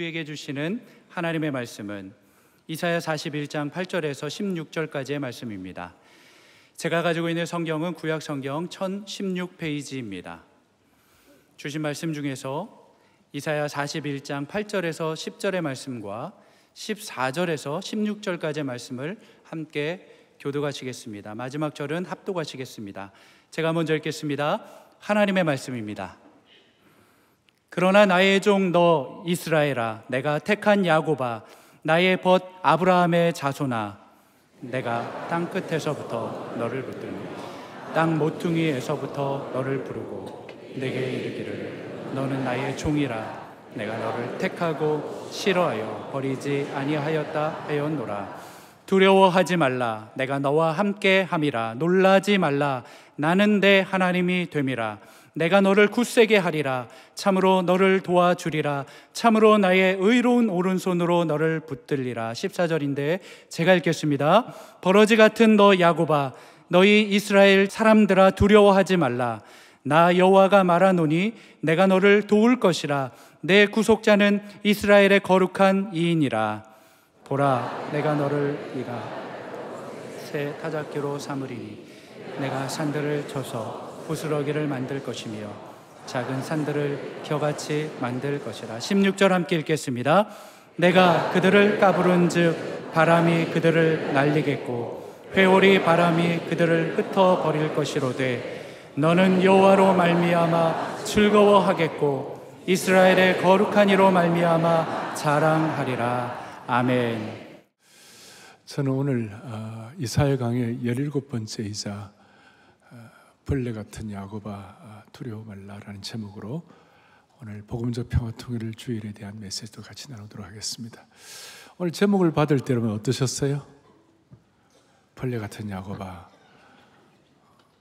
우리에게 주시는 하나님의 말씀은 이사야 41장 8절에서 16절까지의 말씀입니다. 제가 가지고 있는 성경은 구약 성경 1016페이지입니다. 주신 말씀 중에서 이사야 41장 8절에서 10절의 말씀과 14절에서 16절까지의 말씀을 함께 교독하시겠습니다. 마지막 절은 합독하시겠습니다. 제가 먼저 읽겠습니다. 하나님의 말씀입니다. 그러나 나의 종 너 이스라엘아, 내가 택한 야곱아, 나의 벗 아브라함의 자손아, 내가 땅 끝에서부터 너를 붙들고 땅 모퉁이에서부터 너를 부르고 내게 이르기를 너는 나의 종이라. 내가 너를 택하고 싫어하여 버리지 아니하였다 하였노라. 두려워하지 말라. 내가 너와 함께 함이라. 놀라지 말라. 나는 내 하나님이 됨이라. 내가 너를 굳세게 하리라. 참으로 너를 도와주리라. 참으로 나의 의로운 오른손으로 너를 붙들리라. 14절인데 제가 읽겠습니다. 버러지 같은 너 야곱아, 너희 이스라엘 사람들아, 두려워하지 말라. 나 여호와가 말하노니 내가 너를 도울 것이라. 내 구속자는 이스라엘의 거룩한 이인이라. 보라, 내가 너를 네가 새 타작기로 삼으리니 내가 산들을 쳐서 부스러기를 만들 것이며 작은 산들을 겨같이 만들 것이라. 16절 함께 읽겠습니다. 내가 그들을 까부른즉 바람이 그들을 날리겠고 회오리 바람이 그들을 흩어버릴 것이로되 너는 여호와로 말미암아 즐거워하겠고 이스라엘의 거룩한 이로 말미암아 자랑하리라. 아멘. 저는 오늘 이사야 강의 17번째이자 벌레 같은 야곱아 두려워 말라라는 제목으로 오늘 복음적 평화통일을 주일에 대한 메시지도 같이 나누도록 하겠습니다. 오늘 제목을 받을 때 여러분 어떠셨어요? 벌레 같은 야곱아,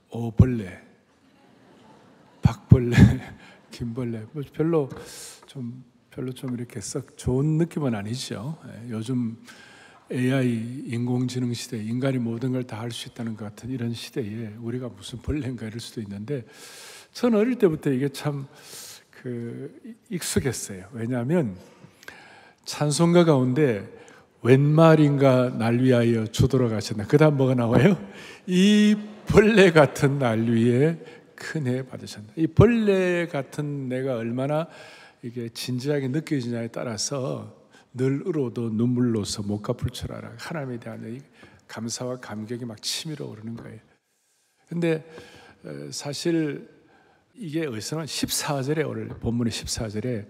오벌레, 박벌레, 김벌레, 별로 좀 이렇게 썩 좋은 느낌은 아니죠. 요즘 AI 인공지능 시대, 인간이 모든 걸 다 할 수 있다는 것 같은 이런 시대에 우리가 무슨 벌레인가 이럴 수도 있는데, 저는 어릴 때부터 이게 참 익숙했어요. 왜냐하면 찬송가 가운데 웬 말인가 날 위하여 주도록 하셨나, 그 다음 뭐가 나와요? 이 벌레 같은 날 위에 큰 애 받으셨나. 이 벌레 같은 내가 얼마나 이게 진지하게 느껴지냐에 따라서 늘 울어도 눈물로서 못 갚을 줄 알아. 하나님에 대한 감사와 감격이 막 치밀어 오르는 거예요. 근데 사실 이게 어디서는 14절에, 오늘 본문의 14절에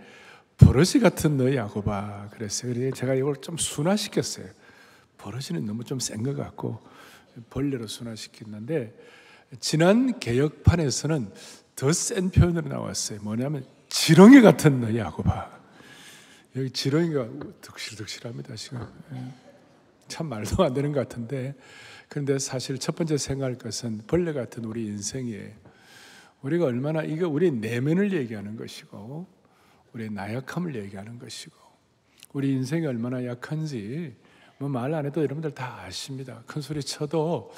버러지 같은 너 야곱아 그랬어요. 그래서 제가 이걸 좀 순화시켰어요. 버러지는 너무 좀 센 것 같고 벌레로 순화시켰는데, 지난 개역판에서는 더 센 표현으로 나왔어요. 뭐냐면 지렁이 같은 너 야곱아. 여기 지렁이가 득실득실합니다 지금. 참 말도 안 되는 것 같은데, 그런데 사실 첫 번째 생각할 것은 벌레 같은 우리 인생이에요. 우리가 얼마나, 이게 우리 내면을 얘기하는 것이고 우리의 나약함을 얘기하는 것이고, 우리 인생이 얼마나 약한지 뭐 말 안 해도 여러분들 다 아십니다. 큰 소리 쳐도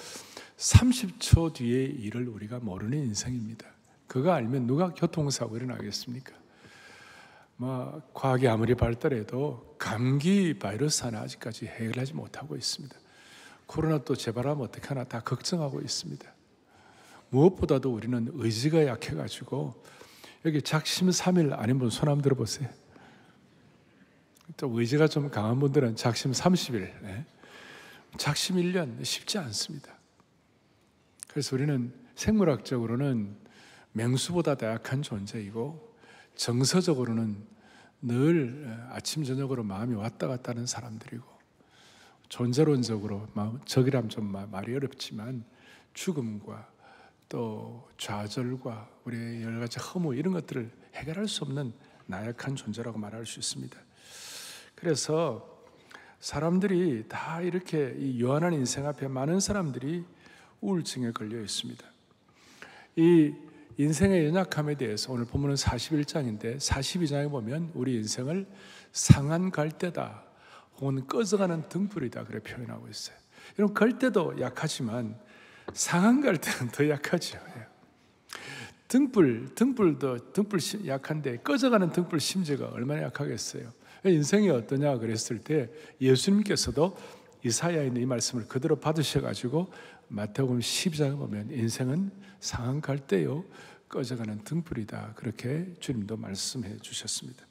30초 뒤의 일을 우리가 모르는 인생입니다. 그거 알면 누가 교통사고 일어나겠습니까? 뭐 과학이 아무리 발달해도 감기 바이러스 하나 아직까지 해결하지 못하고 있습니다. 코로나 또 재발하면 어떡하나 다 걱정하고 있습니다. 무엇보다도 우리는 의지가 약해가지고, 여기 작심 3일 아닌 분 손 한번 들어보세요. 또 의지가 좀 강한 분들은 작심 30일, 작심 1년 쉽지 않습니다. 그래서 우리는 생물학적으로는 맹수보다 더 약한 존재이고, 정서적으로는 늘 아침 저녁으로 마음이 왔다 갔다 하는 사람들이고, 존재론적으로 적이라면 좀 말이 어렵지만 죽음과 또 좌절과 우리의 여러 가지 허무, 이런 것들을 해결할 수 없는 나약한 존재라고 말할 수 있습니다. 그래서 사람들이 다 이렇게 이 요한한 인생 앞에 많은 사람들이 우울증에 걸려 있습니다. 이 인생의 연약함에 대해서 오늘 본문은 41장인데 42장에 보면 우리 인생을 상한 갈대다 혹은 꺼져가는 등불이다 그렇게 표현하고 있어요. 여러분, 갈대도 약하지만 상한 갈대는 더 약하죠. 등불도 약한데 꺼져가는 등불 심지가 얼마나 약하겠어요. 인생이 어떠냐 그랬을 때 예수님께서도 이사야에 있는 이 말씀을 그대로 받으셔가지고 마태복음 12장에 보면 인생은 상한 갈대요 꺼져가는 등불이다, 그렇게 주님도 말씀해 주셨습니다.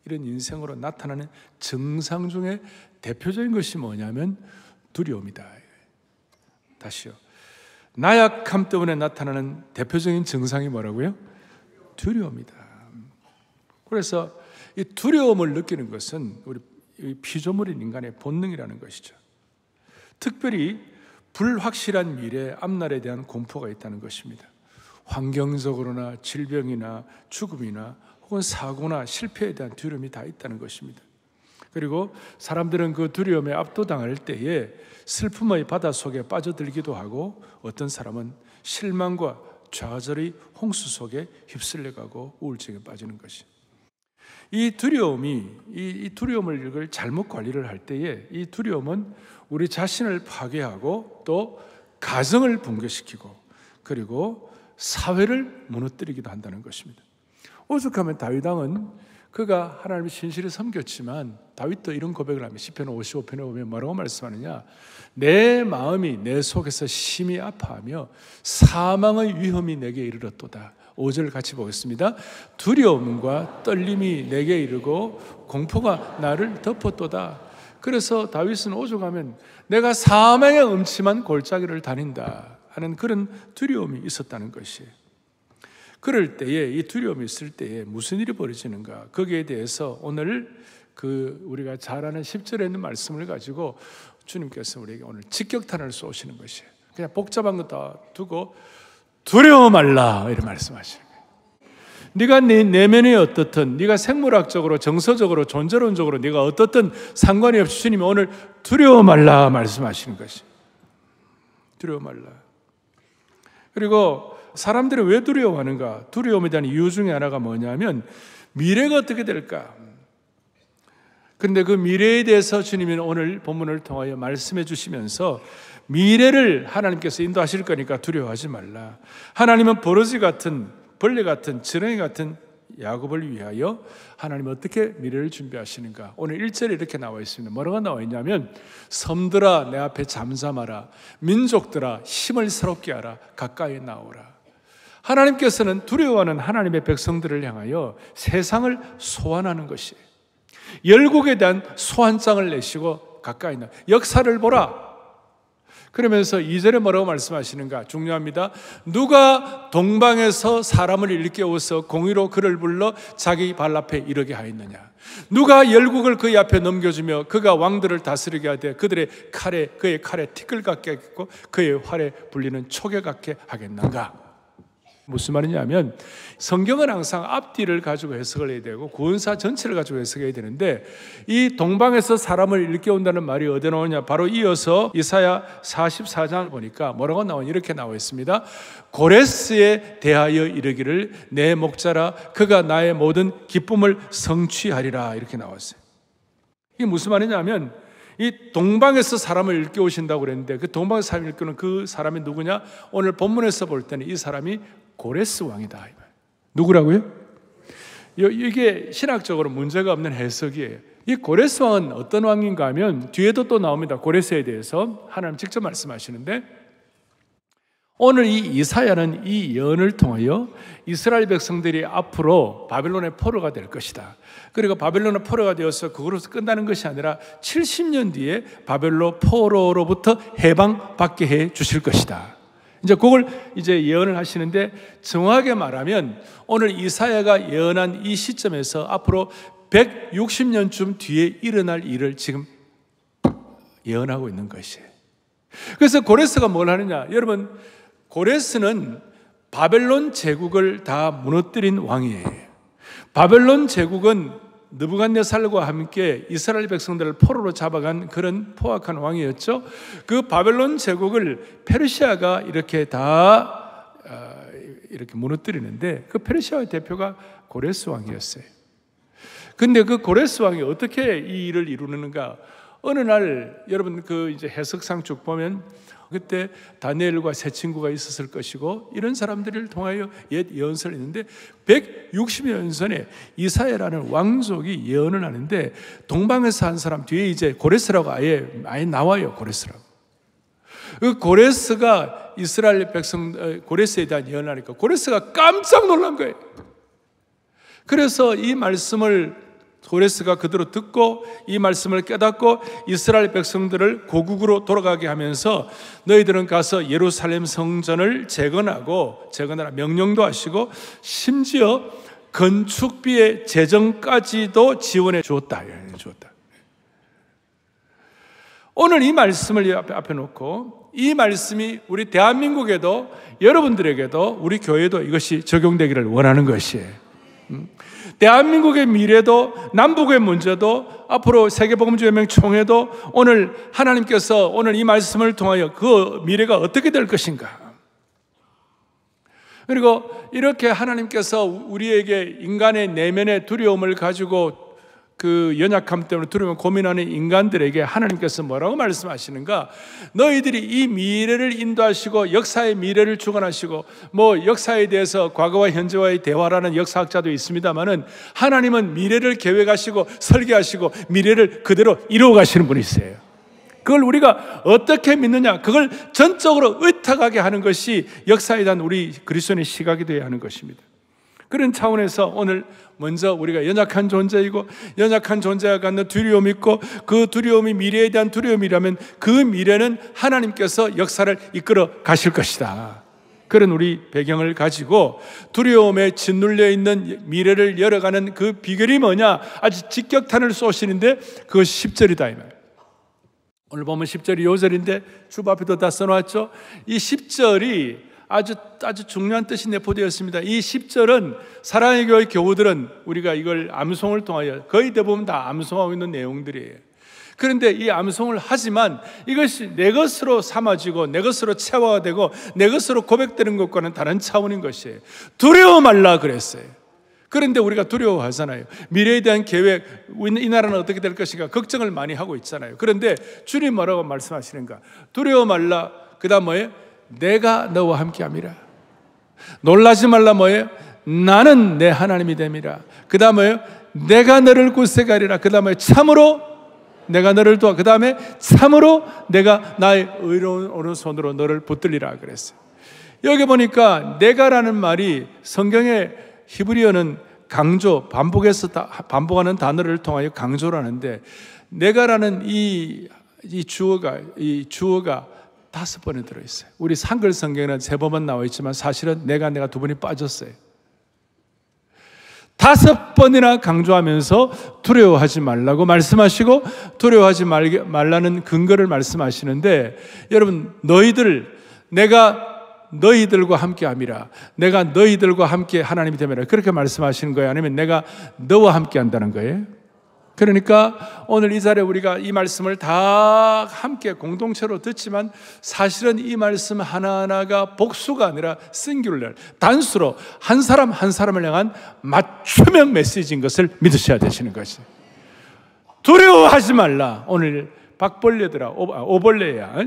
이런 인생으로 나타나는 증상 중에 대표적인 것이 뭐냐면 두려움이다. 다시요. 나약함 때문에 나타나는 대표적인 증상이 뭐라고요? 두려움이다. 그래서 이 두려움을 느끼는 것은 우리 피조물인 인간의 본능이라는 것이죠. 특별히 불확실한 미래, 앞날에 대한 공포가 있다는 것입니다. 환경적으로나 질병이나 죽음이나 혹은 사고나 실패에 대한 두려움이 다 있다는 것입니다. 그리고 사람들은 그 두려움에 압도당할 때에 슬픔의 바다 속에 빠져들기도 하고, 어떤 사람은 실망과 좌절의 홍수 속에 휩쓸려가고 우울증에 빠지는 것이. 이 두려움이, 이 두려움을 이걸 잘못 관리를 할 때에 이 두려움은 우리 자신을 파괴하고 또 가정을 붕괴시키고 그리고 사회를 무너뜨리기도 한다는 것입니다. 오죽하면 다윗 왕은 그가 하나님을 신실히 섬겼지만, 다윗도 이런 고백을 합니다. 시편 55편에 보면 뭐라고 말씀하느냐, 내 마음이 내 속에서 심히 아파하며 사망의 위험이 내게 이르렀도다. 5절 같이 보겠습니다. 두려움과 떨림이 내게 이르고 공포가 나를 덮었도다. 그래서 다윗은 오죽하면 내가 사망의 음침한 골짜기를 다닌다 하는 그런 두려움이 있었다는 것이에요. 그럴 때에, 이 두려움이 있을 때에 무슨 일이 벌어지는가, 거기에 대해서 오늘 우리가 잘 아는 10절에 있는 말씀을 가지고 주님께서 우리에게 오늘 직격탄을 쏘시는 것이에요. 그냥 복잡한 거 다 두고 두려워 말라 이런 말씀하시는 거예요. 네가 네 내면이 어떻든, 네가 생물학적으로, 정서적으로, 존재론적으로 네가 어떻든 상관이 없이 주님이 오늘 두려워 말라 말씀하시는 것이. 두려워 말라. 그리고 사람들이 왜 두려워하는가? 두려움에 대한 이유 중에 하나가 뭐냐면 미래가 어떻게 될까? 그런데 그 미래에 대해서 주님은 오늘 본문을 통하여 말씀해 주시면서 미래를 하나님께서 인도하실 거니까 두려워하지 말라. 하나님은 버러지 같은, 벌레 같은, 지렁이 같은 야곱을 위하여 하나님은 어떻게 미래를 준비하시는가? 오늘 1절에 이렇게 나와 있습니다. 뭐라고 나와 있냐면 섬들아 내 앞에 잠잠하라, 민족들아 힘을 새롭게 하라, 가까이 나오라. 하나님께서는 두려워하는 하나님의 백성들을 향하여 세상을 소환하는 것이에요. 열국에 대한 소환장을 내시고 가까이 나, 역사를 보라. 그러면서 2절에 뭐라고 말씀하시는가? 중요합니다. 누가 동방에서 사람을 일깨워서 공의로 그를 불러 자기 발 앞에 이르게 하였느냐? 누가 열국을 그의 앞에 넘겨주며 그가 왕들을 다스리게 하되 그들의 칼에, 그의 칼에 티끌 같게 하겠고 그의 활에 불리는 촉에 같게 하겠는가? 무슨 말이냐면 성경은 항상 앞뒤를 가지고 해석을 해야 되고 구원사 전체를 가지고 해석해야 되는데, 이 동방에서 사람을 일깨운다는 말이 어디에 나오냐? 바로 이어서 이사야 44장을 보니까 뭐라고 나오냐? 이렇게 나와 있습니다. 고레스에 대하여 이르기를 내 목자라 그가 나의 모든 기쁨을 성취하리라, 이렇게 나왔어요. 이게 무슨 말이냐면 이 동방에서 사람을 일깨우신다고 그랬는데 그 동방에서 사람을 일깨우는 그 사람이 누구냐? 오늘 본문에서 볼 때는 이 사람이 고레스 왕이다. 누구라고요? 이게 신학적으로 문제가 없는 해석이에요. 이 고레스 왕은 어떤 왕인가 하면 뒤에도 또 나옵니다. 고레스에 대해서 하나님 직접 말씀하시는데, 오늘 이 이사야는 이 예언을 통하여 이스라엘 백성들이 앞으로 바벨론의 포로가 될 것이다. 그리고 바벨론의 포로가 되어서 그것으로 끝나는 것이 아니라 70년 뒤에 바벨론 포로로부터 해방받게 해 주실 것이다. 이제 그걸 이제 예언을 하시는데, 정확하게 말하면 오늘 이사야가 예언한 이 시점에서 앞으로 160년쯤 뒤에 일어날 일을 지금 예언하고 있는 것이에요. 그래서 고레스가 뭘 하느냐? 여러분, 고레스는 바벨론 제국을 다 무너뜨린 왕이에요. 바벨론 제국은 느부갓네살과 함께 이스라엘 백성들을 포로로 잡아간 그런 포악한 왕이었죠. 그 바벨론 제국을 페르시아가 이렇게 다 이렇게 무너뜨리는데 그 페르시아의 대표가 고레스 왕이었어요. 근데 그 고레스 왕이 어떻게 이 일을 이루는가? 어느 날 여러분 그 이제 해석상 쭉 보면 그때 다니엘과 세 친구가 있었을 것이고 이런 사람들을 통하여 옛 예언서를 했는데 160년 전에 이사야라는 왕족이 예언을 하는데 동방에서 한 사람 뒤에 이제 고레스라고 아예 나와요. 고레스라고. 그 고레스가 이스라엘 백성 고레스에 대한 예언을 하니까 고레스가 깜짝 놀란 거예요. 그래서 이 말씀을 고레스가 그대로 듣고 이 말씀을 깨닫고 이스라엘 백성들을 고국으로 돌아가게 하면서 너희들은 가서 예루살렘 성전을 재건하라 명령도 하시고 심지어 건축비의 재정까지도 지원해 주었다. 오늘 이 말씀을 앞에 놓고 이 말씀이 우리 대한민국에도 여러분들에게도 우리 교회도 이것이 적용되기를 원하는 것이에요. 대한민국의 미래도 남북의 문제도 앞으로 세계복음주의연맹 총회도 오늘 하나님께서 오늘 이 말씀을 통하여 그 미래가 어떻게 될 것인가. 그리고 이렇게 하나님께서 우리에게 인간의 내면의 두려움을 가지고 그 연약함 때문에 두려움을 고민하는 인간들에게 하나님께서 뭐라고 말씀하시는가? 너희들이 이 미래를 인도하시고 역사의 미래를 주관하시고 뭐 역사에 대해서 과거와 현재와의 대화라는 역사학자도 있습니다만은 하나님은 미래를 계획하시고 설계하시고 미래를 그대로 이루어 가시는 분이세요. 그걸 우리가 어떻게 믿느냐? 그걸 전적으로 의탁하게 하는 것이 역사에 대한 우리 그리스도인의 시각이 되어야 하는 것입니다. 그런 차원에서 오늘 먼저 우리가 연약한 존재이고 연약한 존재가 갖는 두려움이 있고 그 두려움이 미래에 대한 두려움이라면 그 미래는 하나님께서 역사를 이끌어 가실 것이다. 그런 우리 배경을 가지고 두려움에 짓눌려 있는 미래를 열어가는 그 비결이 뭐냐? 아주 직격탄을 쏘시는데 그것이 10절이다 이 말이에요. 오늘 보면 10절이 요절인데 주보 앞에도 다 써놨죠. 이 10절이 아주 중요한 뜻이 내포되었습니다. 이 10절은 사랑의 교회 교우들은 우리가 이걸 암송을 통하여 거의 대부분 다 암송하고 있는 내용들이에요. 그런데 이 암송을 하지만 이것이 내 것으로 삼아지고 내 것으로 체화가 되고 내 것으로 고백되는 것과는 다른 차원인 것이에요. 두려워 말라 그랬어요. 그런데 우리가 두려워하잖아요. 미래에 대한 계획, 이 나라는 어떻게 될 것인가 걱정을 많이 하고 있잖아요. 그런데 주님 뭐라고 말씀하시는가? 두려워 말라. 그 다음 뭐예요? 내가 너와 함께함이라. 놀라지 말라 뭐예요? 나는 내 하나님이 됨이라. 그 다음에 내가 너를 구세가리라. 그 다음에 참으로 내가 너를 도와. 그 다음에 참으로 내가 나의 의로운 오른손으로 너를 붙들리라 그랬어요. 여기 보니까 내가라는 말이 성경의 히브리어는 강조, 반복하는 단어를 통하여 강조를 하는데 내가라는 이 주어가 5번에 들어있어요. 우리 한글 성경에는 3번만 나와 있지만 사실은 내가 2번이 빠졌어요. 5번이나 강조하면서 두려워하지 말라고 말씀하시고 두려워하지 말라는 근거를 말씀하시는데 여러분 내가 너희들과 함께함이라. 내가 너희들과 함께 하나님이 됨이라. 그렇게 말씀하시는 거예요? 아니면 내가 너와 함께 한다는 거예요? 그러니까 오늘 이 자리에 우리가 이 말씀을 다 함께 공동체로 듣지만 사실은 이 말씀 하나하나가 복수가 아니라 싱귤러, 단수로 한 사람 한 사람을 향한 맞춤형 메시지인 것을 믿으셔야 되시는 것이에요. 두려워하지 말라. 오늘 박벌레들아, 오벌레야.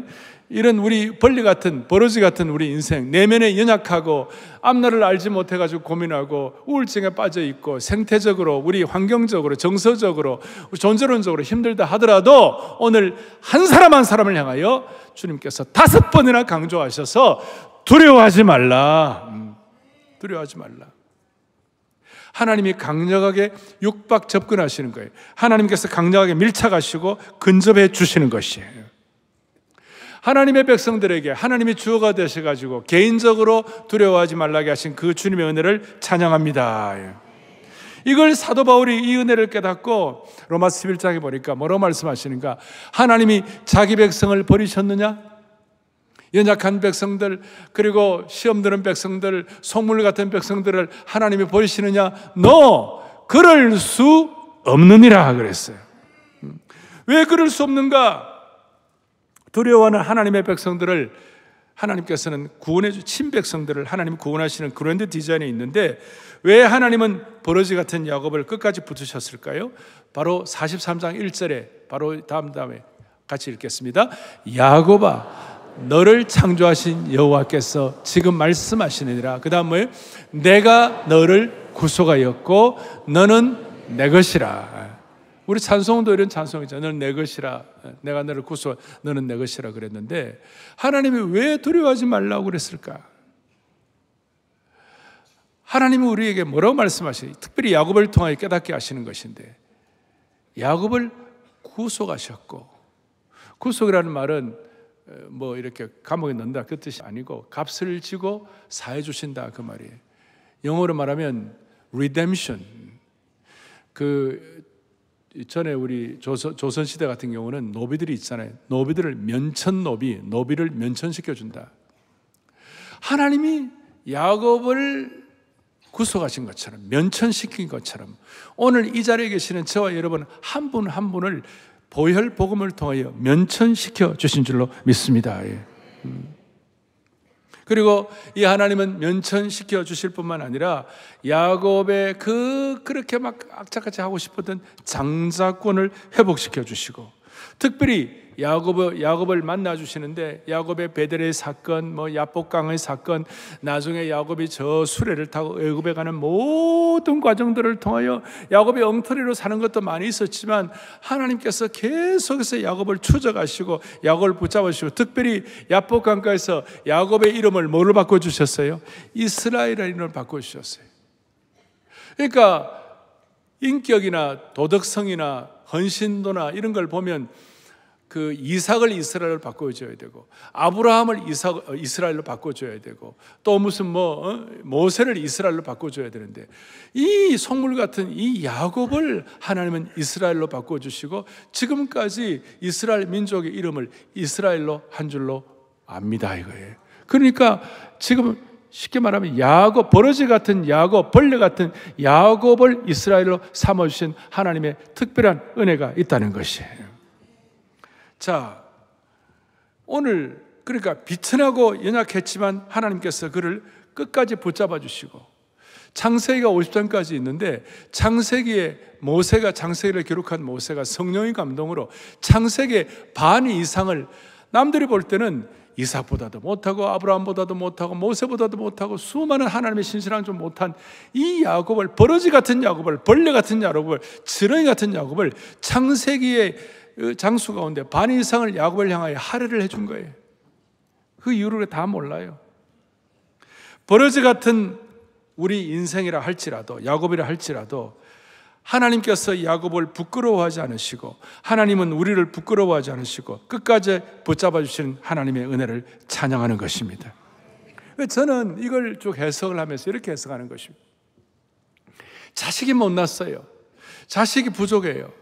이런 우리 벌레 같은 버러지 같은 우리 인생 내면에 연약하고 앞날을 알지 못해가지고 고민하고 우울증에 빠져 있고 생태적으로 우리 환경적으로 정서적으로 존재론적으로 힘들다 하더라도 오늘 한 사람 한 사람을 향하여 주님께서 5번이나 강조하셔서 두려워하지 말라. 두려워하지 말라. 하나님이 강력하게 육박 접근하시는 거예요. 하나님께서 강력하게 밀착하시고 근접해 주시는 것이에요. 하나님의 백성들에게 하나님이 주어가 되셔가지고 개인적으로 두려워하지 말라게 하신 그 주님의 은혜를 찬양합니다. 이걸 사도 바울이 이 은혜를 깨닫고 로마서 11장에 보니까 뭐라고 말씀하시는가? 하나님이 자기 백성을 버리셨느냐? 연약한 백성들, 그리고 시험 드는 백성들, 속물 같은 백성들을 하나님이 버리시느냐? No! 그럴 수 없느니라 그랬어요. 왜 그럴 수 없는가? 두려워하는 하나님의 백성들을 하나님께서는 구원해 주 친백성들을 하나님 구원하시는 그랜드 디자인이 있는데 왜 하나님은 버러지 같은 야곱을 끝까지 붙으셨을까요? 바로 43장 1절에 바로 다음에 같이 읽겠습니다. 야곱아 너를 창조하신 여호와께서 지금 말씀하시느니라. 그 다음 뭐예요? 내가 너를 구속하였고 너는 내 것이라. 우리 찬송도 이런 찬송이죠. 너는 내 것이라. 내가 너를 구속, 너는 내 것이라 그랬는데 하나님이 왜 두려워하지 말라고 그랬을까? 하나님이 우리에게 뭐라고 말씀하시니? 특별히 야곱을 통하여 깨닫게 하시는 것인데 야곱을 구속하셨고, 구속이라는 말은 뭐 이렇게 감옥에 넣는다 그 뜻이 아니고 값을 지고 사해 주신다 그 말이에요. 영어로 말하면 redemption. 그 전에 우리 조선 시대 같은 경우는 노비들이 있잖아요. 노비들을 노비를 면천시켜 준다. 하나님이 야곱을 구속하신 것처럼, 면천시킨 것처럼 오늘 이 자리에 계시는 저와 여러분 한 분 한 분을 보혈 복음을 통하여 면천시켜 주신 줄로 믿습니다. 그리고 이 하나님은 면천시켜 주실 뿐만 아니라 야곱의 그렇게 막 악착같이 하고 싶었던 장자권을 회복시켜 주시고, 특별히 야곱을 만나 주시는데 야곱의 베델의 사건, 뭐 야복강의 사건, 나중에 야곱이 저 수레를 타고 애굽에 가는 모든 과정들을 통하여 야곱이 엉터리로 사는 것도 많이 있었지만 하나님께서 계속해서 야곱을 추적하시고 야곱을 붙잡아 주시고, 특별히 야복강가에서 야곱의 이름을 뭐로 바꿔 주셨어요? 이스라엘이라는 이름을 바꿔 주셨어요. 그러니까 인격이나 도덕성이나 헌신도나 이런 걸 보면 그 이삭을 이스라엘로 바꿔줘야 되고, 아브라함을 이스라엘로 바꿔줘야 되고, 또 무슨 모세를 이스라엘로 바꿔줘야 되는데 이 속물 같은 이 야곱을 하나님은 이스라엘로 바꿔주시고 지금까지 이스라엘 민족의 이름을 이스라엘로 한 줄로 압니다 이거예요. 그러니까 지금 쉽게 말하면 야곱, 버러지 같은 야곱, 벌레 같은 야곱을 이스라엘로 삼아주신 하나님의 특별한 은혜가 있다는 것이에요. 자, 오늘 그러니까 비천하고 연약했지만 하나님께서 그를 끝까지 붙잡아 주시고, 창세기가 50장까지 있는데 창세기에 창세기를 기록한 모세가 성령의 감동으로 창세기의 반 이상을 남들이 볼 때는 이삭보다도 못하고 아브라함보다도 못하고 모세보다도 못하고 수많은 하나님의 신실한 좀 못한 이 야곱을, 버러지 같은 야곱을, 벌레 같은 야곱을, 지렁이 같은 야곱을 창세기의 장수 가운데 반 이상을 야곱을 향하여 할애를 해준 거예요. 그 이유를 다 몰라요. 버러지 같은 우리 인생이라 할지라도, 야곱이라 할지라도 하나님께서 야곱을 부끄러워하지 않으시고 하나님은 우리를 부끄러워하지 않으시고 끝까지 붙잡아 주시는 하나님의 은혜를 찬양하는 것입니다. 저는 이걸 쭉 해석을 하면서 이렇게 해석하는 것입니다. 자식이 못 낳았어요. 자식이 부족해요.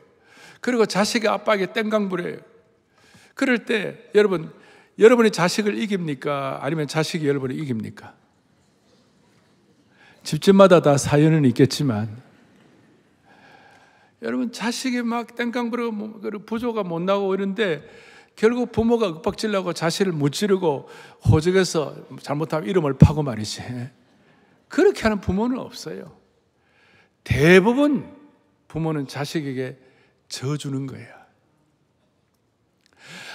그리고 자식이 아빠에게 땡강 부려요. 그럴 때 여러분이 자식을 이깁니까? 아니면 자식이 여러분을 이깁니까? 집집마다 다 사연은 있겠지만 여러분 자식이 막 땡강 부르고 부조가 못 나오고 이런데 결국 부모가 윽박질나고 자식을 무찌르고 호적에서 잘못하면 이름을 파고 말이지. 그렇게 하는 부모는 없어요. 대부분 부모는 자식에게 져주는 거예요.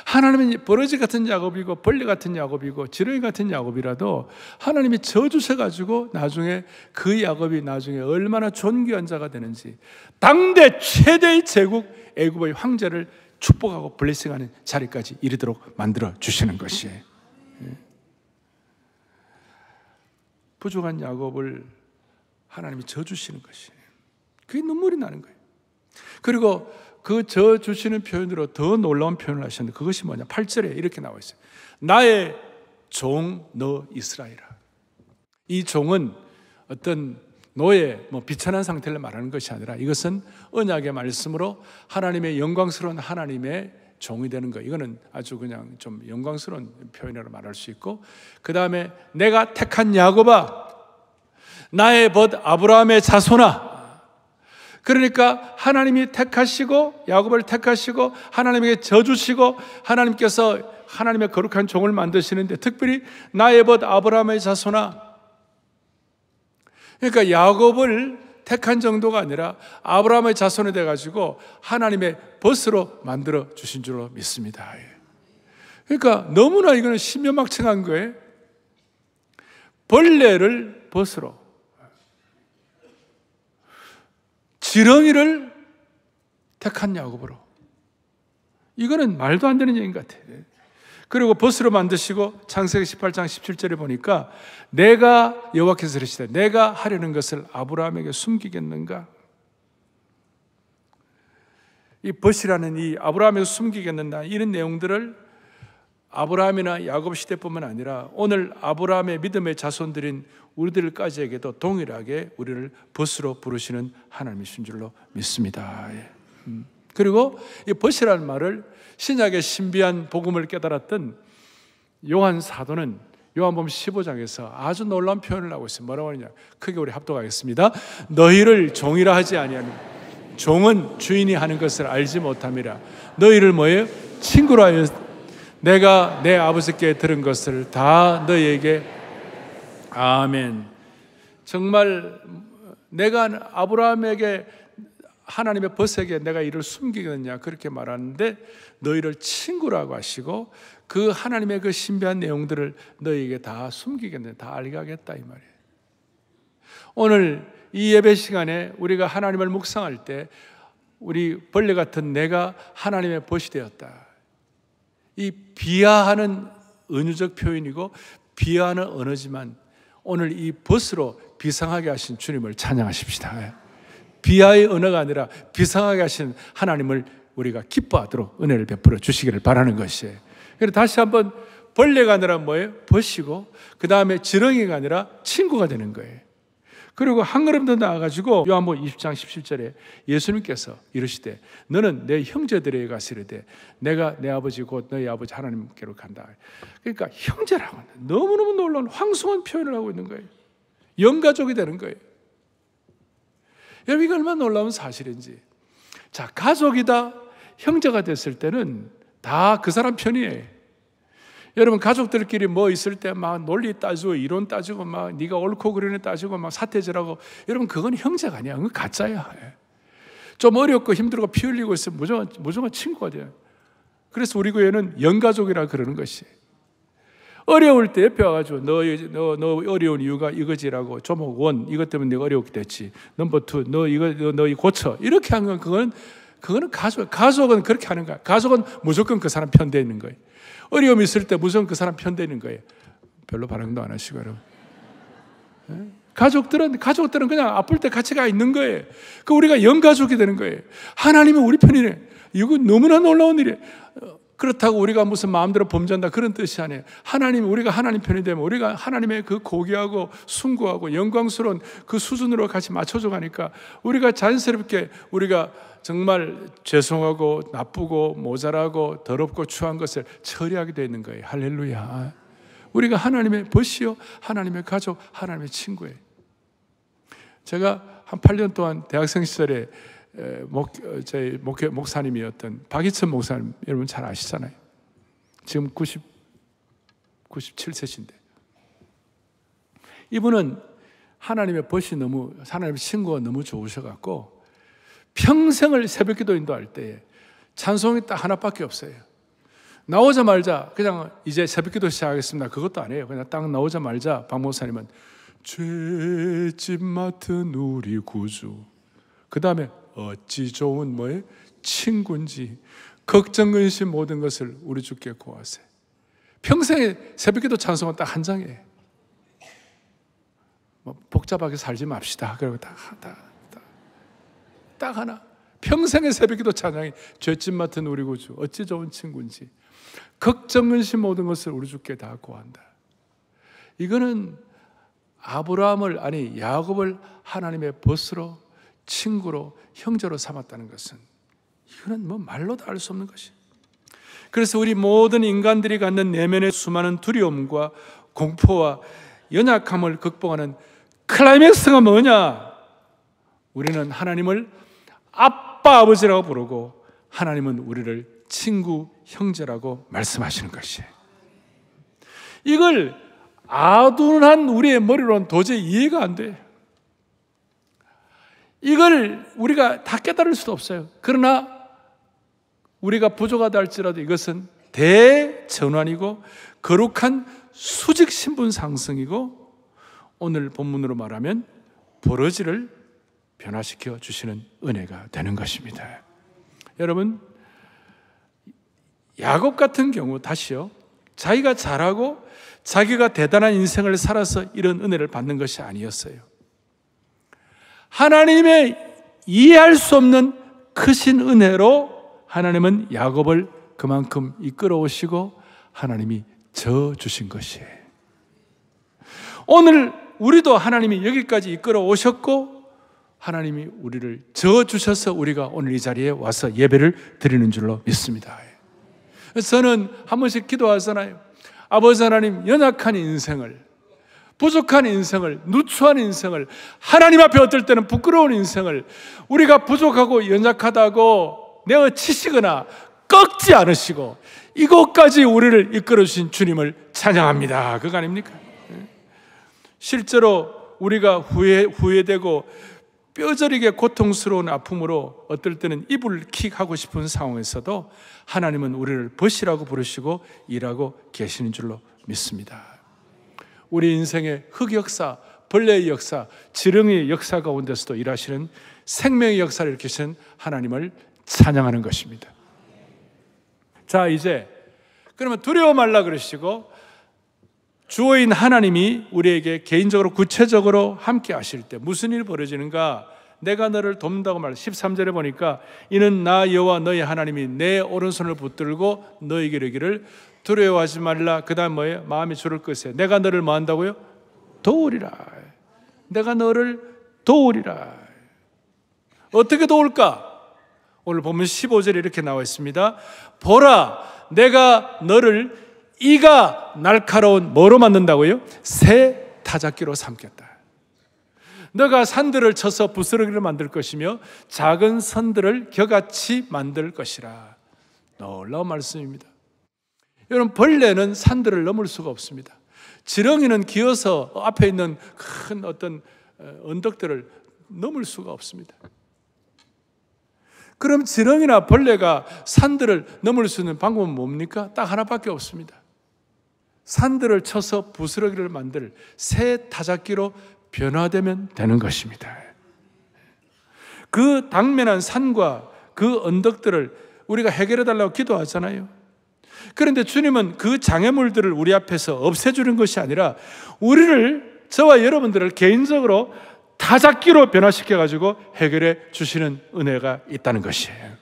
하나님은 버러지 같은 야곱이고 벌레 같은 야곱이고 지렁이 같은 야곱이라도 하나님이 져주셔가지고 나중에 그 야곱이 나중에 얼마나 존귀한 자가 되는지, 당대 최대의 제국 애굽의 황제를 축복하고 블레싱하는 자리까지 이르도록 만들어 주시는 것이에요. 부족한 야곱을 하나님이 져주시는 것이에요. 그게 눈물이 나는 거예요. 그리고 그 저 주시는 표현으로 더 놀라운 표현을 하셨는데 그것이 뭐냐? 8절에 이렇게 나와 있어요. 나의 종 너 이스라엘아. 이 종은 어떤 노예, 비천한 상태를 말하는 것이 아니라 이것은 언약의 말씀으로 하나님의 영광스러운 하나님의 종이 되는 거. 이거는 아주 그냥 좀 영광스러운 표현으로 말할 수 있고, 그 다음에 내가 택한 야곱아, 나의 벗 아브라함의 자손아. 그러니까 하나님이 택하시고 야곱을 택하시고 하나님에게 져주시고 하나님께서 하나님의 거룩한 종을 만드시는데, 특별히 나의 벗 아브라함의 자손아, 그러니까 야곱을 택한 정도가 아니라 아브라함의 자손이 돼가지고 하나님의 벗으로 만들어 주신 줄로 믿습니다. 그러니까 너무나 이거는 신묘막측한 거예요. 벌레를 벗으로, 지렁이를 택한 야곱으로. 이거는 말도 안 되는 얘기인 것 같아요. 그리고 벗으로 만드시고 창세기 18장 17절에 보니까 내가 여호와께서 이르시되 내가 하려는 것을 아브라함에게 숨기겠는가? 이 벗이라는 이 아브라함에게 숨기겠는가, 이런 내용들을 아브라함이나 야곱 시대뿐만 아니라 오늘 아브라함의 믿음의 자손들인 우리들까지에게도 동일하게 우리를 벗으로 부르시는 하나님이신 줄로 믿습니다. 그리고 이 벗이라는 말을 신약의 신비한 복음을 깨달았던 요한 사도는 요한복음 15장에서 아주 놀라운 표현을 하고 있어요. 뭐라고 하느냐? 크게 우리 합독하겠습니다. 너희를 종이라 하지 아니하니 종은 주인이 하는 것을 알지 못함이라. 너희를 뭐예요? 친구로 하여 내가 내 아버지께 들은 것을 다 너희에게. 아멘. 정말 내가 아브라함에게, 하나님의 벗에게 내가 이를 숨기겠느냐 그렇게 말하는데, 너희를 친구라고 하시고 그 하나님의 그 신비한 내용들을 너희에게 다 숨기겠느냐, 다 알게 하겠다 이 말이에요. 오늘 이 예배 시간에 우리가 하나님을 묵상할 때 우리 벌레 같은 내가 하나님의 벗이 되었다, 이 비하하는 은유적 표현이고 비하하는 언어지만 오늘 이 벗으로 비상하게 하신 주님을 찬양하십시다. 비하의 언어가 아니라 비상하게 하신 하나님을 우리가 기뻐하도록 은혜를 베풀어 주시기를 바라는 것이에요. 그래서 다시 한번 벌레가 아니라 뭐예요? 벗이고, 그 다음에 지렁이가 아니라 친구가 되는 거예요. 그리고 한 걸음 더 나아가지고 요한복음 20장 17절에 예수님께서 이르시되 너는 내 형제들에게 가서 이르되 내가 내 아버지 곧 너희 아버지 하나님께로 간다. 그러니까 형제라고 하는 너무너무 놀라운 황송한 표현을 하고 있는 거예요. 영가족이 되는 거예요. 여러분, 이거 얼마나 놀라운 사실인지. 자, 가족이다, 형제가 됐을 때는 다 그 사람 편이에요. 여러분, 가족들끼리 뭐 있을 때 막 논리 따지고 이론 따지고 막 네가 옳고 그르네 따지고 막 사태질하고, 여러분 그건 형제가 아니야. 그건 가짜야. 좀 어렵고 힘들고 피 흘리고 있으면 무조건 친구가 돼요. 그래서 우리 교회는 영가족이라 그러는 것이. 어려울 때 옆에 와가지고 너 어려운 이유가 이거지라고, 조목 1 이것 때문에 내가 어렵게 됐지, 넘버 2 너 이거 고쳐, 이렇게 하는 건 그거는 가족은 그렇게 하는 거야. 가족은 무조건 그 사람 편돼 있는 거예요. 어려움이 있을 때 무조건 그 사람 편돼 있는 거예요. 별로 반응도 안 하시고 여러분. 가족들은 그냥 아플 때 같이 가 있는 거예요. 그 우리가 영가족이 되는 거예요. 하나님은 우리 편이네. 이거 너무나 놀라운 일이에요. 그렇다고 우리가 무슨 마음대로 범죄한다 그런 뜻이 아니에요. 우리가 하나님 편이 되면 우리가 하나님의 그 고귀하고 숭고하고 영광스러운 그 수준으로 같이 맞춰져 가니까 우리가 자연스럽게 우리가 정말 죄송하고 나쁘고 모자라고 더럽고 추한 것을 처리하게 되어 있는 거예요. 할렐루야. 우리가 하나님의 벗이요, 하나님의 가족, 하나님의 친구예요. 제가 한 8년 동안 대학생 시절에 제 목사님이었던 박희천 목사님, 여러분 잘 아시잖아요. 지금 97세신데 이분은 하나님의 벗이 너무, 하나님의 친구가 너무 좋으셔갖고 평생을 새벽기도 인도할 때에 찬송이 딱 하나밖에 없어요. 나오자마자 그냥 이제 새벽기도 시작하겠습니다, 그것도 안 해요. 그냥 딱 나오자마자 박 목사님은 죄짐 맡은 우리 구주, 그 다음에 어찌 좋은 뭐예요? 친구인지 걱정 근심 모든 것을 우리 주께 고하세. 평생에 새벽기도 찬송은 딱 한 장이에요. 뭐 복잡하게 살지 맙시다. 그리고 딱 하나. 평생의 새벽기도 찬양이 죄짐 맡은 우리 구주, 어찌 좋은 친구인지 걱정 근심 모든 것을 우리 주께 다 고한다. 이거는 야곱을 하나님의 벗으로, 친구로, 형제로 삼았다는 것은, 이거는 뭐 말로도 알 수 없는 것이. 그래서 우리 모든 인간들이 갖는 내면의 수많은 두려움과 공포와 연약함을 극복하는 클라이맥스가 뭐냐? 우리는 하나님을 아빠, 아버지라고 부르고 하나님은 우리를 친구, 형제라고 말씀하시는 것이에요. 이걸 아둔한 우리의 머리로는 도저히 이해가 안 돼요. 이걸 우리가 다 깨달을 수도 없어요. 그러나 우리가 부족하다 할지라도 이것은 대전환이고 거룩한 수직 신분 상승이고, 오늘 본문으로 말하면 버러지를 변화시켜 주시는 은혜가 되는 것입니다. 여러분, 야곱 같은 경우 다시요, 자기가 잘하고 자기가 대단한 인생을 살아서 이런 은혜를 받는 것이 아니었어요. 하나님의 이해할 수 없는 크신 은혜로 하나님은 야곱을 그만큼 이끌어 오시고 하나님이 저 주신 것이에요. 오늘 우리도 하나님이 여기까지 이끌어 오셨고 하나님이 우리를 저 주셔서 우리가 오늘 이 자리에 와서 예배를 드리는 줄로 믿습니다. 저는 한 번씩 기도하잖아요. 아버지 하나님, 연약한 인생을, 부족한 인생을, 누추한 인생을, 하나님 앞에 어떨 때는 부끄러운 인생을, 우리가 부족하고 연약하다고 내어치시거나 꺾지 않으시고 이곳까지 우리를 이끌어 주신 주님을 찬양합니다. 그거 아닙니까? 실제로 우리가 후회되고 뼈저리게 고통스러운 아픔으로 어떨 때는 입을 킥하고 싶은 상황에서도 하나님은 우리를 벗이라고 부르시고 일하고 계시는 줄로 믿습니다. 우리 인생의 흑역사, 벌레의 역사, 지렁이의 역사 가운데서도 일하시는 생명의 역사를 일으키신 하나님을 찬양하는 것입니다. 자, 이제 그러면 두려워 말라 그러시고 주어인 하나님이 우리에게 개인적으로 구체적으로 함께 하실 때 무슨 일이 벌어지는가? 내가 너를 돕는다고 말. 13절에 보니까 이는 나 여호와 너희 하나님이 내 오른손을 붙들고 너에게 이르기를 두려워하지 말라. 그 다음 뭐예요? 마음이 주를 것이에요. 내가 너를 뭐 한다고요? 도우리라. 내가 너를 도우리라. 어떻게 도울까? 오늘 보면 15절에 이렇게 나와 있습니다. 보라, 내가 너를 이가 날카로운 뭐로 만든다고요? 새 타작기로 삼겠다. 너가 산들을 쳐서 부스러기를 만들 것이며 작은 선들을 겨같이 만들 것이라. 놀라운 말씀입니다. 여러분, 벌레는 산들을 넘을 수가 없습니다. 지렁이는 기어서 앞에 있는 큰 어떤 언덕들을 넘을 수가 없습니다. 그럼 지렁이나 벌레가 산들을 넘을 수 있는 방법은 뭡니까? 딱 하나밖에 없습니다. 산들을 쳐서 부스러기를 만들 새 타작기로 변화되면 되는 것입니다. 그 당면한 산과 그 언덕들을 우리가 해결해 달라고 기도하잖아요. 그런데 주님은 그 장애물들을 우리 앞에서 없애주는 것이 아니라 우리를, 저와 여러분들을 개인적으로 타작기로 변화시켜가지고 해결해 주시는 은혜가 있다는 것이에요.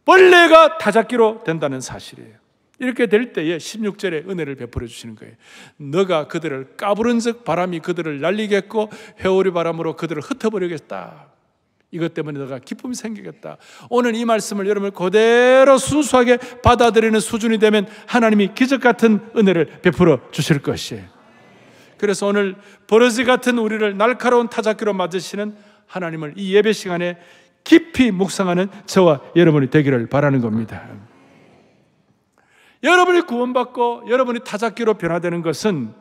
벌레가 타작기로 된다는 사실이에요. 이렇게 될 때에 16절에 은혜를 베풀어 주시는 거예요. 너가 그들을 까부른 즉 바람이 그들을 날리겠고 회오리 바람으로 그들을 흩어버리겠다. 이것 때문에 너가 기쁨이 생기겠다. 오늘 이 말씀을 여러분 그대로 순수하게 받아들이는 수준이 되면 하나님이 기적 같은 은혜를 베풀어 주실 것이에요. 그래서 오늘 버러지 같은 우리를 날카로운 타작기로 맞으시는 하나님을 이 예배 시간에 깊이 묵상하는 저와 여러분이 되기를 바라는 겁니다. 여러분이 구원받고 여러분이 타작기로 변화되는 것은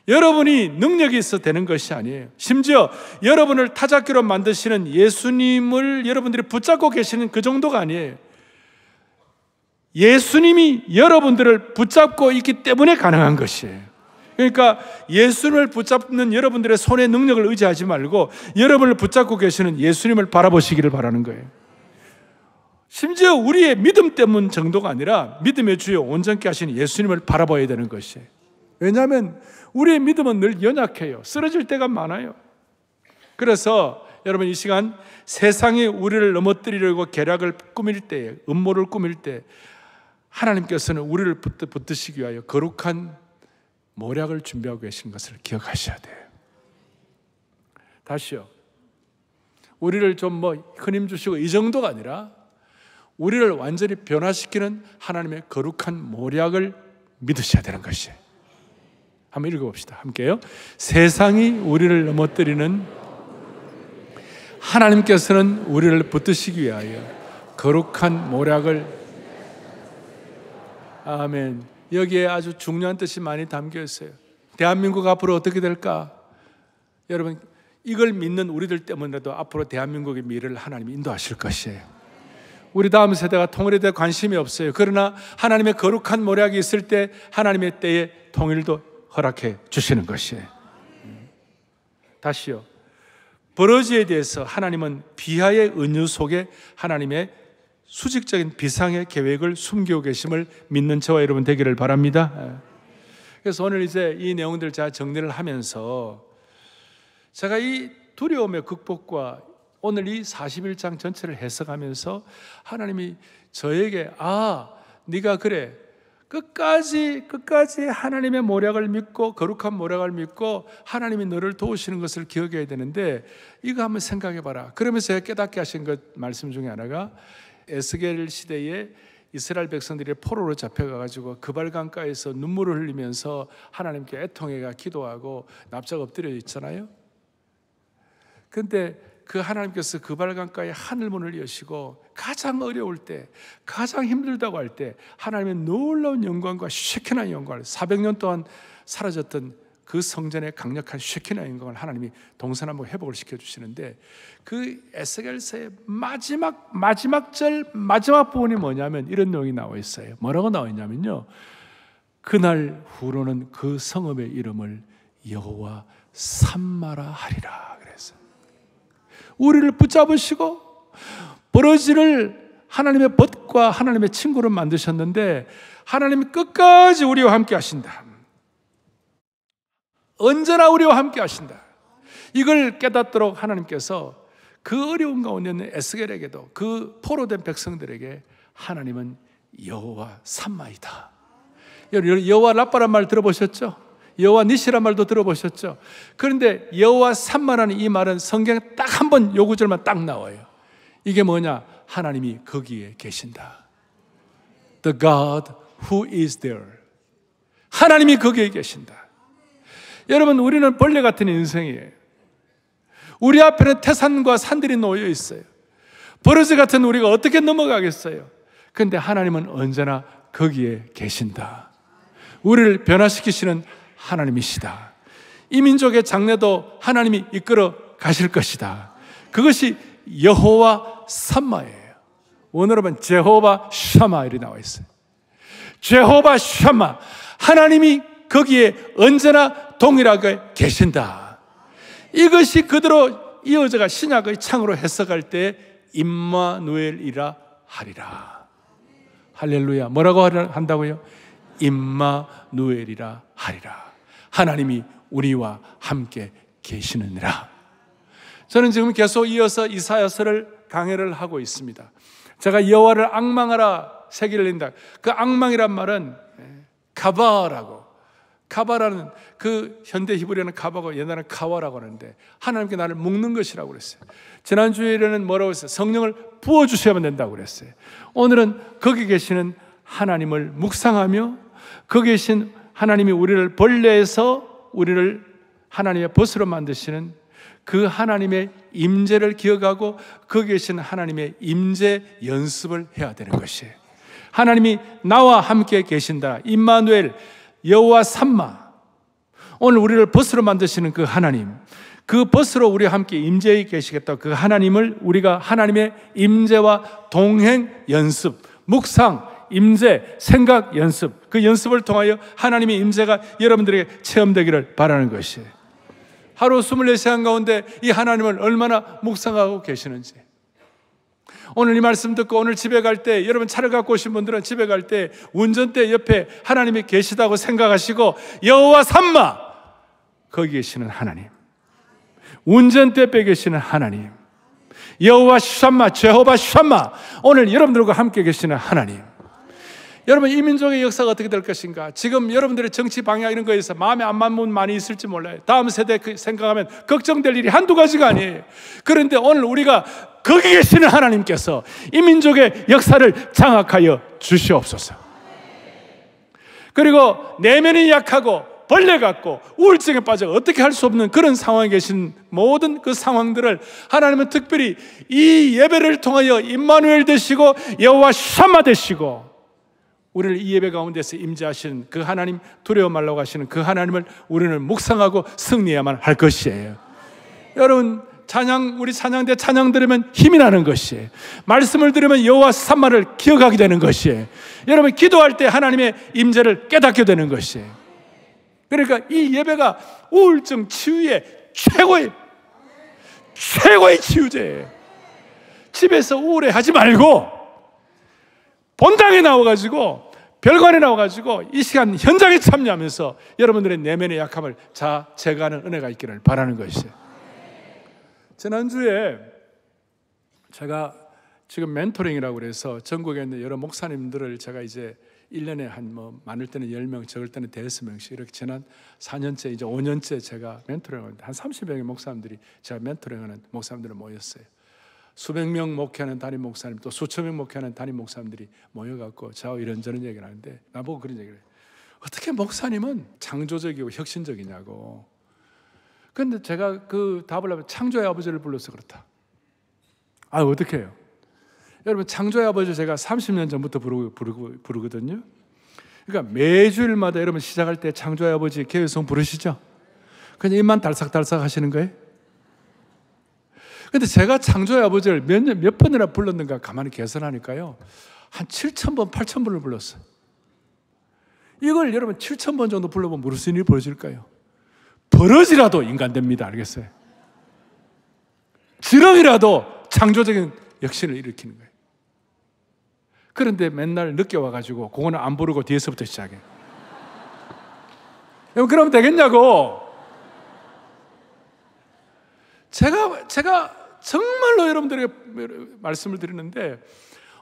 여러분이 능력이 있어 되는 것이 아니에요. 심지어 여러분을 타작기로 만드시는 예수님을 여러분들이 붙잡고 계시는 그 정도가 아니에요. 예수님이 여러분들을 붙잡고 있기 때문에 가능한 것이에요. 그러니까 예수님을 붙잡는 여러분들의 손의 능력을 의지하지 말고 여러분을 붙잡고 계시는 예수님을 바라보시기를 바라는 거예요. 심지어 우리의 믿음 때문 정도가 아니라 믿음의 주요 온전케 하시는 예수님을 바라봐야 되는 것이에요. 왜냐하면 우리의 믿음은 늘 연약해요. 쓰러질 때가 많아요. 그래서 여러분 이 시간 세상이 우리를 넘어뜨리려고 계략을 꾸밀 때, 음모를 꾸밀 때 하나님께서는 우리를 붙드시기 위하여 거룩한 모략을 준비하고 계신 것을 기억하셔야 돼요. 다시요. 우리를 좀 큰 힘 주시고 이 정도가 아니라 우리를 완전히 변화시키는 하나님의 거룩한 모략을 믿으셔야 되는 것이에요. 한번 읽어봅시다. 함께요. 세상이 우리를 넘어뜨리는 하나님께서는 우리를 붙드시기 위하여 거룩한 모략을. 아멘. 여기에 아주 중요한 뜻이 많이 담겨 있어요. 대한민국 앞으로 어떻게 될까? 여러분, 이걸 믿는 우리들 때문에도 앞으로 대한민국의 미래를 하나님이 인도하실 것이에요. 우리 다음 세대가 통일에 대해 관심이 없어요. 그러나 하나님의 거룩한 모략이 있을 때 하나님의 때에 통일도 허락해 주시는 것이에요. 다시요. 버러지에 대해서 하나님은 비하의 은유 속에 하나님의 수직적인 비상의 계획을 숨기고 계심을 믿는 저와 여러분 되기를 바랍니다. 그래서 오늘 이제 이 내용들을 제가 정리를 하면서 제가 이 두려움의 극복과 오늘 이 41장 전체를 해석하면서 하나님이 저에게 네가 그래 끝까지 하나님의 모략을 믿고 거룩한 모략을 믿고 하나님이 너를 도우시는 것을 기억해야 되는데 이거 한번 생각해 봐라. 그러면서 제가 깨닫게 하신 것 말씀 중에 하나가 에스겔 시대에 이스라엘 백성들이 포로로 잡혀가지고 그발강가에서 눈물을 흘리면서 하나님께 애통해가 기도하고 납작 엎드려 있잖아요. 그런데 그 하나님께서 그발강가의 하늘문을 여시고 가장 어려울 때, 가장 힘들다고 할 때 하나님의 놀라운 영광과 쉐키나 영광을 400년 동안 사라졌던 그 성전의 강력한 쉐키나 영광을 하나님이 동서남북 회복을 시켜주시는데 그 에스겔서의 마지막 절 마지막 부분이 뭐냐면 이런 내용이 나와 있어요. 뭐라고 나와 있냐면요, 그날 후로는 그 성읍의 이름을 여호와 삼마라 하리라 그랬어요. 우리를 붙잡으시고 버러지를 하나님의 벗과 하나님의 친구로 만드셨는데 하나님이 끝까지 우리와 함께 하신다. 언제나 우리와 함께 하신다. 이걸 깨닫도록 하나님께서 그 어려운 가운데 있는 에스겔에게도 그 포로된 백성들에게 하나님은 여호와 삼마이다. 여호와 라빠란 말 들어보셨죠? 여호와 니시란 말도 들어보셨죠? 그런데 여호와 삼마라는 이 말은 성경에 딱 한 번 요 구절만 딱 나와요. 이게 뭐냐? 하나님이 거기에 계신다. The God who is there. 하나님이 거기에 계신다. 여러분, 우리는 벌레 같은 인생이에요. 우리 앞에는 태산과 산들이 놓여 있어요. 버러지 같은 우리가 어떻게 넘어가겠어요? 그런데 하나님은 언제나 거기에 계신다. 우리를 변화시키시는 하나님이시다. 이 민족의 장래도 하나님이 이끌어 가실 것이다. 그것이 여호와 삼마예요. 원어로는 제호바 샤마 이렇게 나와 있어요. 제호바 샤마, 하나님이 거기에 언제나 동일하게 계신다. 이것이 그대로 이어져가 신약의 창으로 해석할 때 임마누엘이라 하리라. 할렐루야. 뭐라고 한다고요? 임마누엘이라 하리라. 하나님이 우리와 함께 계시느니라. 저는 지금 계속 이어서 이사야서를 강해를 하고 있습니다. 제가 여호와를 앙망하라 세기를 낸다. 그 앙망이란 말은 가바라고, 가바라는 그 현대 히브리어는 가바고 옛날에는 카와라고 하는데 하나님께 나를 묶는 것이라고 그랬어요. 지난주에는 뭐라고 했어요? 성령을 부어주셔야만 된다고 그랬어요. 오늘은 거기 계시는 하나님을 묵상하며 거기 계신 하나님이 우리를 벌레에서 우리를 하나님의 벗으로 만드시는 그 하나님의 임재를 기억하고 거기 계신 하나님의 임재 연습을 해야 되는 것이에요. 하나님이 나와 함께 계신다. 임마누엘, 여호와 삼마. 오늘 우리를 벗으로 만드시는 그 하나님, 그 벗으로 우리와 함께 임재해 계시겠다. 그 하나님을 우리가 하나님의 임재와 동행 연습, 묵상, 임재, 생각 연습, 그 연습을 통하여 하나님의 임재가 여러분들에게 체험되기를 바라는 것이에요. 하루 24시간 가운데 이 하나님을 얼마나 묵상하고 계시는지. 오늘 이 말씀 듣고 오늘 집에 갈 때, 여러분 차를 갖고 오신 분들은 집에 갈 때 운전대 옆에 하나님이 계시다고 생각하시고 여호와 삼마, 거기 계시는 하나님, 운전대 옆에 계시는 하나님, 여호와 샴마, 제호바 샴마, 오늘 여러분들과 함께 계시는 하나님. 여러분, 이 민족의 역사가 어떻게 될 것인가? 지금 여러분들의 정치 방향 이런 거에서 마음에 안 맞는 분 많이 있을지 몰라요. 다음 세대 생각하면 걱정될 일이 한두 가지가 아니에요. 그런데 오늘 우리가 거기 계시는 하나님께서 이 민족의 역사를 장악하여 주시옵소서. 그리고 내면이 약하고 벌레 같고 우울증에 빠져 어떻게 할 수 없는 그런 상황에 계신 모든 그 상황들을 하나님은 특별히 이 예배를 통하여 임마누엘 되시고 여호와 샴마 되시고 우리를 이 예배 가운데서 임재하시는 그 하나님, 두려워 말라고 하시는 그 하나님을 우리는 묵상하고 승리해야만 할 것이에요. 여러분, 우리 찬양대 찬양 들으면 힘이 나는 것이에요. 말씀을 들으면 여호와 샴마를 기억하게 되는 것이에요. 여러분, 기도할 때 하나님의 임재를 깨닫게 되는 것이에요. 그러니까 이 예배가 우울증 치유의 최고의 치유제예요. 집에서 우울해하지 말고 본당에 나와가지고 별관에 나와가지고 이 시간 현장에 참여하면서 여러분들의 내면의 약함을 제거하는 은혜가 있기를 바라는 것이에요. 지난주에 제가 지금 멘토링이라고 그래서 전국에 있는 여러 목사님들을 제가 이제 1년에 많을 때는 10명, 적을 때는 5명씩 이렇게 지난 4년째, 이제 5년째 제가 멘토링하는데 한 30명의 목사님들이 제가 멘토링하는 목사님들을 모였어요. 수백 명 목회하는 담임 목사님, 또 수천 명 목회하는 담임 목사님들이 모여갖고 저하고 이런저런 얘기를 하는데 나보고 그런 얘기를 해요. 어떻게 목사님은 창조적이고 혁신적이냐고. 그런데 제가 그 답을 하면 창조의 아버지를 불러서 그렇다. 어떻게 해요? 여러분, 창조의 아버지 제가 30년 전부터 부르거든요. 그러니까 매주일마다 여러분 시작할 때 창조의 아버지 개회성 부르시죠? 그냥 입만 달싹달싹 하시는 거예요? 근데 제가 창조의 아버지를 몇 번이나 불렀는가 가만히 계산하니까요, 한 7,000번, 8,000번을 불렀어요. 이걸 여러분 7,000번 정도 불러보면 무슨 일이 벌어질까요? 버러지라도 인간 됩니다. 알겠어요? 지렁이라도 창조적인 혁신을 일으키는 거예요. 그런데 맨날 늦게 와가지고 그거는 안 부르고 뒤에서부터 시작해요. 여러분, 그러면 되겠냐고. 제가 정말로 여러분들에게 말씀을 드리는데,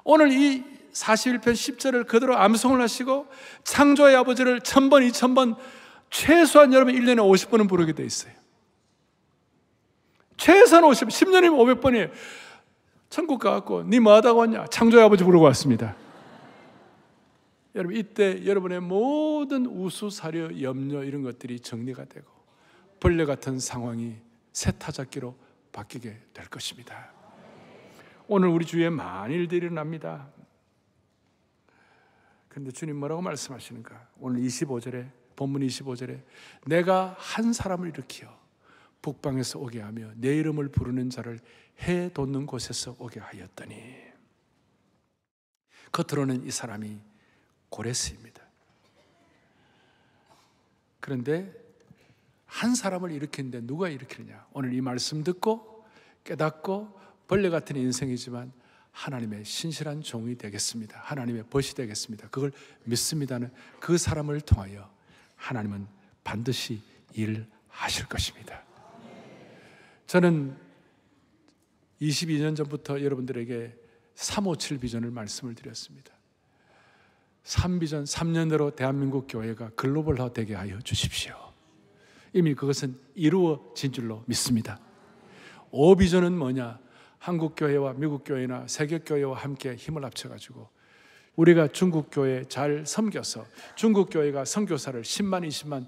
오늘 이 41편 10절을 그대로 암송을 하시고 창조의 아버지를 1000번, 2000번, 최소한 여러분 1년에 50번은 부르게 돼 있어요. 최소한 10년이면 500번이에요. 천국 가갖고 니 뭐 하다가 왔냐? 창조의 아버지 부르고 왔습니다. 여러분, 이때 여러분의 모든 우수사려, 염려 이런 것들이 정리가 되고 벌레 같은 상황이 새타잡기로 바뀌게 될 것입니다. 오늘 우리 주위에 많은 일들이 일어납니다. 그런데 주님 뭐라고 말씀하시는가? 오늘 25절에, 본문 25절에 내가 한 사람을 일으켜 북방에서 오게 하며 내 이름을 부르는 자를 해 돋는 곳에서 오게 하였더니, 겉으로는 이 사람이 고레스입니다. 그런데 한 사람을 일으키는데 누가 일으키느냐? 오늘 이 말씀 듣고 깨닫고 벌레 같은 인생이지만 하나님의 신실한 종이 되겠습니다. 하나님의 벗이 되겠습니다. 그걸 믿습니다는 그 사람을 통하여 하나님은 반드시 일하실 것입니다. 저는 22년 전부터 여러분들에게 357 비전을 말씀을 드렸습니다. 3비전, 3년 내로 대한민국 교회가 글로벌화 되게 하여 주십시오. 이미 그것은 이루어진 줄로 믿습니다. 5비전은 뭐냐? 한국교회와 미국교회나 세계교회와 함께 힘을 합쳐가지고 우리가 중국교회 잘 섬겨서 중국교회가 선교사를 10만, 20만,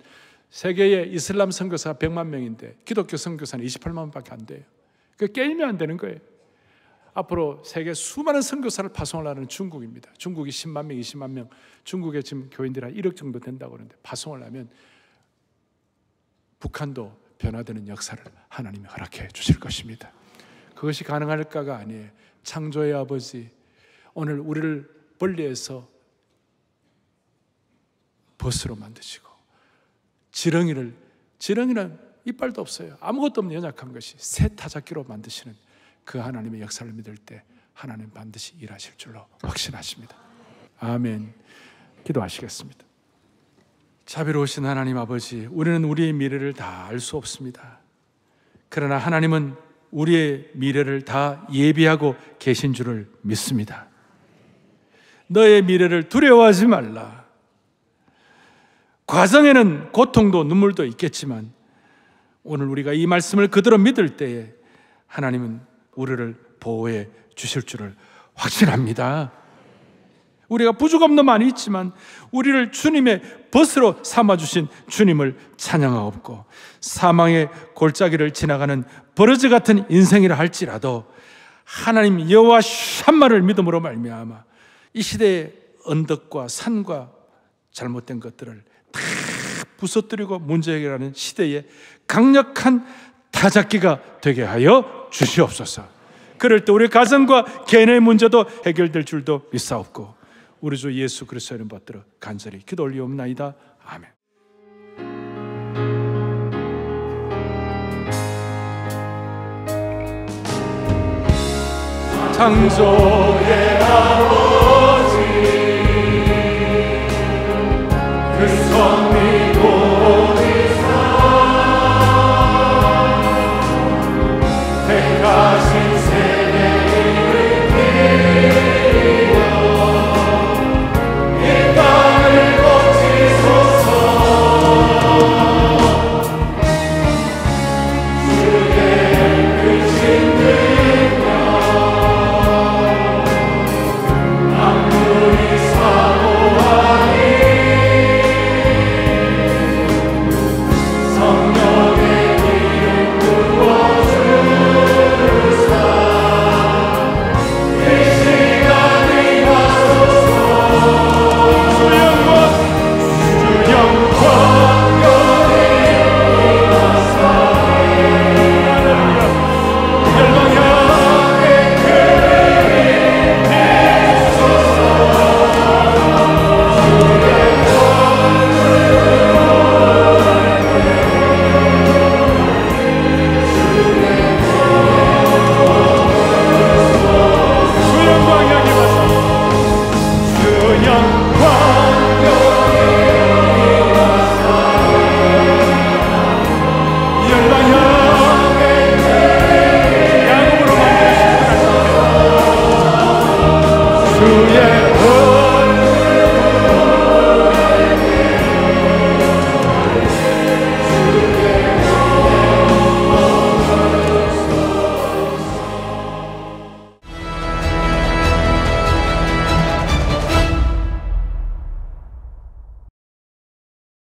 세계의 이슬람 선교사가 100만 명인데 기독교 선교사는 28만 밖에 안 돼요. 그 게임이 안 되는 거예요. 앞으로 세계 수많은 선교사를 파송하려는 중국입니다. 중국이 10만 명, 20만 명, 중국에 지금 교인들이 한 1억 정도 된다고 그러는데 파송을 하면 북한도 변화되는 역사를 하나님이 허락해 주실 것입니다. 그것이 가능할까가 아니에요. 창조의 아버지, 오늘 우리를 벌레에서 벗으로 만드시고 지렁이는 이빨도 없어요. 아무것도 없는 연약한 것이 새타잡기로 만드시는 그 하나님의 역사를 믿을 때 하나님 반드시 일하실 줄로 확신하십니다. 아멘. 기도하시겠습니다. 자비로우신 하나님 아버지, 우리는 우리의 미래를 다 알 수 없습니다. 그러나 하나님은 우리의 미래를 다 예비하고 계신 줄을 믿습니다. 너의 미래를 두려워하지 말라. 과정에는 고통도 눈물도 있겠지만 오늘 우리가 이 말씀을 그대로 믿을 때에 하나님은 우리를 보호해 주실 줄을 확신합니다. 우리가 부족함도 많이 있지만 우리를 주님의 벗으로 삼아주신 주님을 찬양하옵고, 사망의 골짜기를 지나가는 버러지 같은 인생이라 할지라도 하나님 여호와 샴마를 믿음으로 말미암아 이 시대의 언덕과 산과 잘못된 것들을 다 부서뜨리고 문제 해결하는 시대의 강력한 타작기가 되게 하여 주시옵소서. 그럴 때 우리 가정과 개인의 문제도 해결될 줄도 믿사옵고, 우리 주 예수 그리스도의 이름 받들어 간절히 기도 올리옵나이다. 아멘. 창조의 아버지, 그 성리 보리사 택하신